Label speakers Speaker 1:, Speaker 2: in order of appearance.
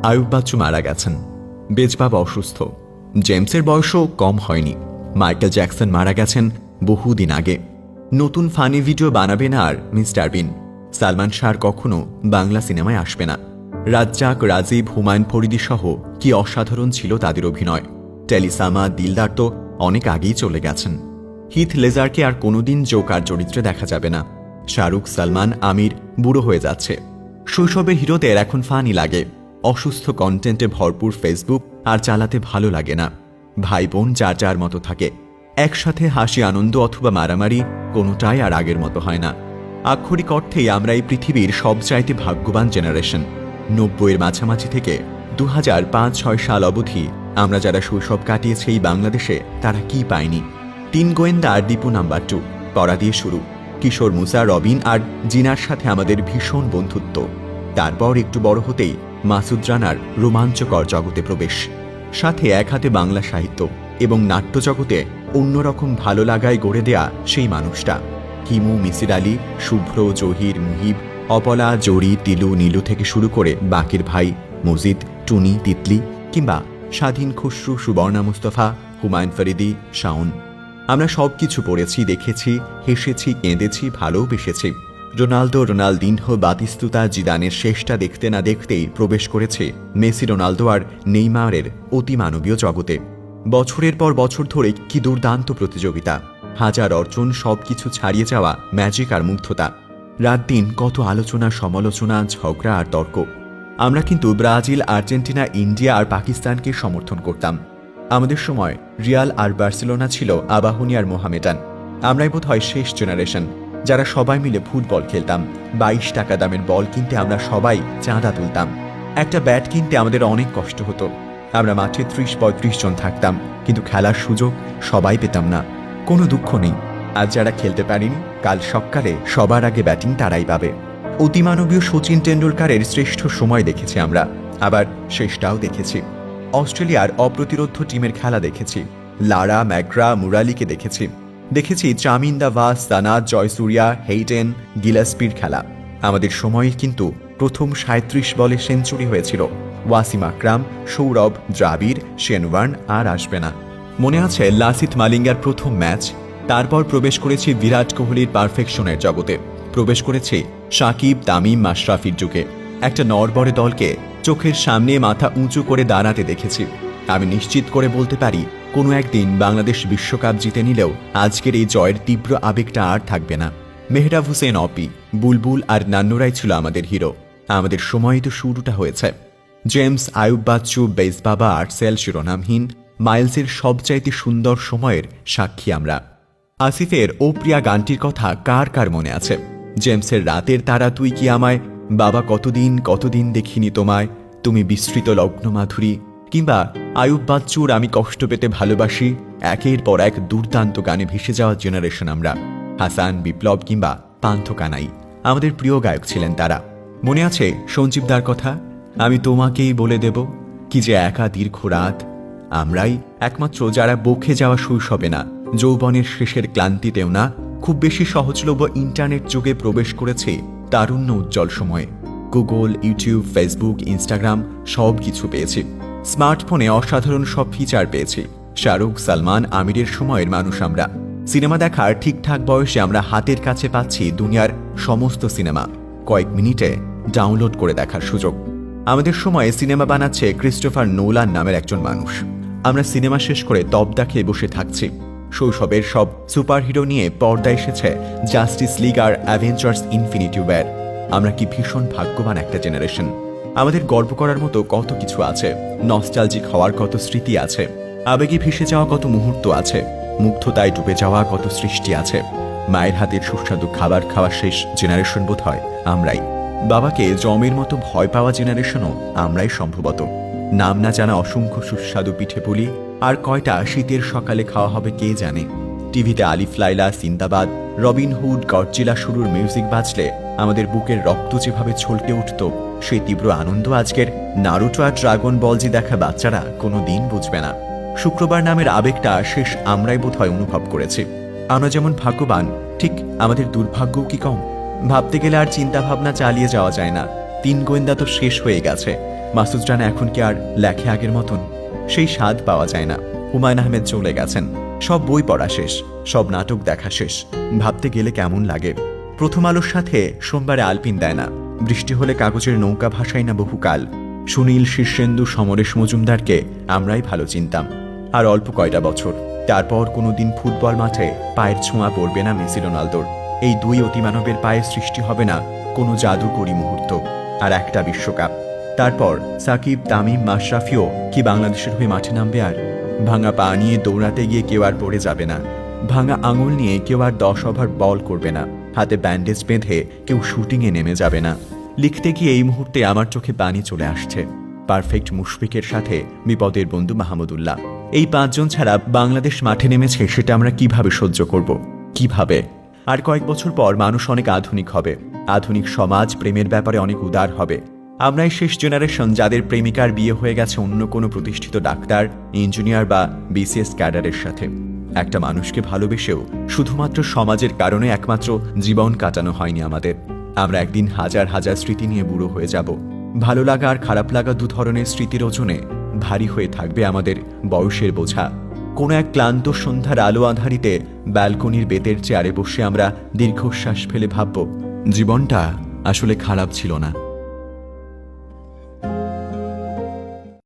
Speaker 1: আয়ুব বাচ্চু মারা গেছেন, বেজবাবা অসুস্থ, জেমসের বয়সও কম হয়নি, মাইকেল জ্যাকসন মারা গেছেন বহুদিন আগে। নতুন ফানি ভিডিও বানাবে না আর মিস্টার বিন। সালমান শাহ কখনো বাংলা সিনেমায় আসবে না। রাজ্জাক, রাজীব, হুমায়ুন ফরিদি সহ কি অসাধারণ ছিল তাদের অভিনয়। টেলিসামা, দিলদার তো অনেক আগেই চলে গেছেন। হিথ লেজারকে আর কোনোদিন জোকার চরিত্রে দেখা যাবে না। শাহরুখ, সালমান, আমির বুড়ো হয়ে যাচ্ছে। শৈশবের হিরোদের এখন ফানি লাগে। অসুস্থ কন্টেন্টে ভরপুর ফেসবুক আর চালাতে ভালো লাগে না। ভাই বোন যার যার মতো থাকে, একসাথে হাসি, আনন্দ অথবা মারামারি কোনোটাই আর আগের মতো হয় না। আক্ষরিক অর্থেই আমরা এই পৃথিবীর সবচাইতে ভাগ্যবান জেনারেশন। 90-এর মাঝামাঝি থেকে 2005-06 সাল অবধি আমরা যারা শৈশব কাটিয়েছে এই বাংলাদেশে, তারা কি পায়নি? 3 গোয়েন্দা আর দীপু নাম্বার 2 পড়া দিয়ে শুরু। কিশোর, মুসা, রবিন আর জিনার সাথে আমাদের ভীষণ বন্ধুত্ব। তারপর একটু বড় হতেই মাসুদ রানার রোমাঞ্চকর জগতে প্রবেশ, সাথে এক হাতে বাংলা সাহিত্য এবং নাট্য জগতে অন্যরকম ভালো লাগায় গড়ে দেয়া সেই মানুষটা। হিমু, মিসির আলী, শুভ্র, জহির, মুহিব, অপলা, জরি, তিলু, নীলু থেকে শুরু করে বাকির ভাই, মজিদ, টুনি, তিতলি কিংবা স্বাধীন, খুসরু, সুবর্ণা, মুস্তফা, হুমায়ুন ফরিদি, শাওন। আমরা সব কিছু পড়েছি, দেখেছি, হেসেছি, কেঁদেছি, ভালোবেসেছি। রোনালদো, রোনালদিনহো, বাতিস্তুতা, জিদানের শেষটা দেখতে না দেখতেই প্রবেশ করেছে মেসি, রোনালদো আর নেইমারের অতিমানবীয় জগতে। বছরের পর বছর ধরে কি দুর্দান্ত প্রতিযোগিতা, হাজার অর্জন, সবকিছু ছাড়িয়ে যাওয়া ম্যাজিক আর মুগ্ধতা। রাত দিন কত আলোচনা, সমালোচনা, ঝগড়া আর তর্ক। আমরা কিন্তু ব্রাজিল, আর্জেন্টিনা, ইন্ডিয়া আর পাকিস্তানকে সমর্থন করতাম। আমাদের সময় রিয়াল আর বার্সেলোনা ছিল আবাহনী আর মোহামেডান। আমরাই বোধ হয় শেষ জেনারেশন যারা সবাই মিলে ফুটবল খেলতাম। 22 টাকা দামের বল কিনতে আমরা সবাই চাঁদা তুলতাম। একটা ব্যাট কিনতে আমাদের অনেক কষ্ট হতো। আমরা মাঠে 30-35 জন থাকতাম, কিন্তু খেলার সুযোগ সবাই পেতাম না। কোনো দুঃখ নেই, আজ যারা খেলতে পারেনি, কাল সকালে সবার আগে ব্যাটিং তারাই পাবে। অতিমানবীয় শচীন টেন্ডুলকারের শ্রেষ্ঠ সময় দেখেছি আমরা, আবার শেষটাও দেখেছি। অস্ট্রেলিয়ার অপ্রতিরোধ টিমের খেলা দেখেছি। লারা, ম্যাগ্রা, মুরালিকে দেখেছি চামিন্দা, ভাস, সানাদ, জয়সুরিয়া, হেইডেন, গিলাসপির খেলা। আমাদের সময় কিন্তু প্রথম 37 বলে সেঞ্চুরি হয়েছিল। ওয়াসিম আকরাম, সৌরভ, দ্রাবিড়, শেনওয়ার্ন আর আসবে না। মনে আছে লাসিথ মালিঙ্গার প্রথম ম্যাচ? তারপর প্রবেশ করেছি বিরাট কোহলির পারফেকশনের জগতে, প্রবেশ করেছি সাকিব, তামিম, মাশরাফির যুগে। একটা নড়বড়ে দলকে চোখের সামনে মাথা উঁচু করে দাঁড়াতে দেখেছি। আমি নিশ্চিত করে বলতে পারি, কোনো একদিন বাংলাদেশ বিশ্বকাপ জিতে নিলেও আজকের এই জয়ের তীব্র আবেগটা আর থাকবে না। মেহরাব হোসেন, অপি, বুলবুল আর নান্নুরাই ছিল আমাদের হিরো। আমাদের সময় তো শুরুটা হয়েছে। জেমস, আয়ুব বাচ্চু, বেজবাবা, আর্টসেল, শিরোনামহীন, মাইলসের সবচাইতে সুন্দর সময়ের সাক্ষী আমরা। আসিফের ও প্রিয়া গানটির কথা কার কার মনে আছে? জেমসের রাতের তারা তুই কি আমায়, বাবা কতদিন কতদিন দেখিনি তোমায়, তুমি বিস্তৃত লগ্ন মাধুরী, কিংবা আয়ুব বাচ্চুর আমি কষ্ট পেতে ভালোবাসি। একের পর এক দুর্দান্ত গানে ভেসে যাওয়া জেনারেশন আমরা। হাসান, বিপ্লব কিংবা পান্থ কানাই আমাদের প্রিয় গায়ক ছিলেন তারা। মনে আছে সঞ্জীবদার কথা, আমি তোমাকেই বলে দেব, কি যে একা দীর্ঘ রাত। আমরাই একমাত্র যারা বকে যাওয়া শৈশবে না, যৌবনের শেষের ক্লান্তিতেও না, খুব বেশি সহজলভ্য ইন্টারনেট যুগে প্রবেশ করেছে তারুণ্য উজ্জ্বল সময়ে। গুগল, ইউটিউব, ফেসবুক, ইনস্টাগ্রাম সব কিছু পেয়েছি। স্মার্টফোনে অসাধারণ সব ফিচার পেয়েছি। শাহরুখ, সালমান, আমিরের সময়ের মানুষ আমরা। সিনেমা দেখার ঠিকঠাক বয়সে আমরা হাতের কাছে পাচ্ছি দুনিয়ার সমস্ত সিনেমা, কয়েক মিনিটে ডাউনলোড করে দেখার সুযোগ। আমাদের সময়ে সিনেমা বানাচ্ছে ক্রিস্টোফার নোলান নামের একজন মানুষ। আমরা সিনেমা শেষ করে তবদা খেয়ে বসে থাকছি। শৈশবের সব সুপারহিরো নিয়ে পর্দায় এসেছে জাস্টিস লিগ আর অ্যাভেঞ্জার্স ইনফিনিটি ওয়্যার। আমরা কি ভীষণ ভাগ্যবান একটা জেনারেশন। আমাদের গর্ব করার মতো কত কিছু আছে, নস্টালজিক হওয়ার কত স্মৃতি আছে, আবেগে ভেসে যাওয়া কত মুহূর্ত আছে, মুগ্ধতায় ডুবে যাওয়া কত সৃষ্টি আছে। মায়ের হাতের সুস্বাদু খাবার খাওয়া শেষ জেনারেশন বোধ হয় আমরাই। বাবাকে জমের মতো ভয় পাওয়া জেনারেশনও আমরাই সম্ভবত। নাম না জানা অসংখ্য সুস্বাদু পিঠে পুলি আর কয়টা শীতের সকালে খাওয়া হবে কে জানে। টিভিতে আলিফ লায়লা, সিন্দাবাদ, রবিনহুড, গডজিলা শুরুর মিউজিক বাজলে আমাদের বুকের রক্ত যেভাবে ছলকে উঠত, সেই তীব্র আনন্দ আজকের নারুটো আর ড্রাগন বলজি দেখা বাচ্চারা কোনো দিন বুঝবে না। শুক্রবার নামের আবেগটা শেষ আমরাই বোধহয় অনুভব করেছি। আমরা যেমন ভাগ্যবান, ঠিক আমাদের দুর্ভাগ্যও কি কম? ভাবতে গেলে আর চিন্তা ভাবনা চালিয়ে যাওয়া যায় না। 3 গোয়েন্দা তো শেষ হয়ে গেছে। মাসুদ রানা এখন কি আর লেখে আগের মতন? সেই স্বাদ পাওয়া যায় না। হুমায়ুন আহমেদ চলে গেছেন, সব বই পড়া শেষ, সব নাটক দেখা শেষ। ভাবতে গেলে কেমন লাগে। প্রথম আলোর সাথে সোমবারে আলপিন দেয় না, বৃষ্টি হলে কাগজের নৌকা ভাসাই না বহুকাল। সুনীল, শীর্ষেন্দু, সমরেশ মজুমদারকে আমরাই ভালো চিনতাম। আর অল্প কয়টা বছর, তারপর কোনোদিন ফুটবল মাঠে পায়ের ছোঁয়া পড়বে না মেসি রোনালদোর। এই দুই অতিমানবের পায়ে সৃষ্টি হবে না কোনো জাদুকরী মুহূর্ত। আর একটা বিশ্বকাপ, তারপর সাকিব, তামিম, মাশরাফিও কি বাংলাদেশের হয়ে মাঠে নামবে? আর ভাঙা পা নিয়ে দৌড়াতে গিয়ে কেউ আর পড়ে যাবে না। ভাঙা আঙুল নিয়ে কেউ আর 10 ওভার বল করবে না। হাতে ব্যান্ডেজ বেঁধে কেউ শুটিংয়ে নেমে যাবে না। লিখতে গিয়ে এই মুহূর্তে আমার চোখে পানি চলে আসছে। পারফেক্ট মুশফিকের সাথে বিপদের বন্ধু মাহমুদুল্লাহ, এই 5 জন ছাড়া বাংলাদেশ মাঠে নেমেছে, সেটা আমরা কিভাবে সহ্য করব? কিভাবে? আর কয়েক বছর পর মানুষ অনেক আধুনিক হবে। আধুনিক সমাজ প্রেমের ব্যাপারে অনেক উদার হবে। আমরাই শেষ জেনারেশন যাদের প্রেমিকার বিয়ে হয়ে গেছে অন্য কোনো প্রতিষ্ঠিত ডাক্তার, ইঞ্জিনিয়ার বা বিসিএস ক্যাডারের সাথে। একটা মানুষকে ভালোবেসেও শুধুমাত্র সমাজের কারণে একমাত্র জীবন কাটানো হয়নি আমাদের। আমরা একদিন হাজার হাজার স্মৃতি নিয়ে বুড়ো হয়ে যাব। ভালো লাগা আর খারাপ লাগা দু ধরনের স্মৃতির ওজনে ভারী হয়ে থাকবে আমাদের বয়সের বোঝা। কোনো এক ক্লান্ত সন্ধ্যার আলো আঁধারিতে ব্যালকনির বেতের চেয়ারে বসে আমরা দীর্ঘশ্বাস ফেলে ভাবব, জীবনটা আসলে খারাপ ছিল না।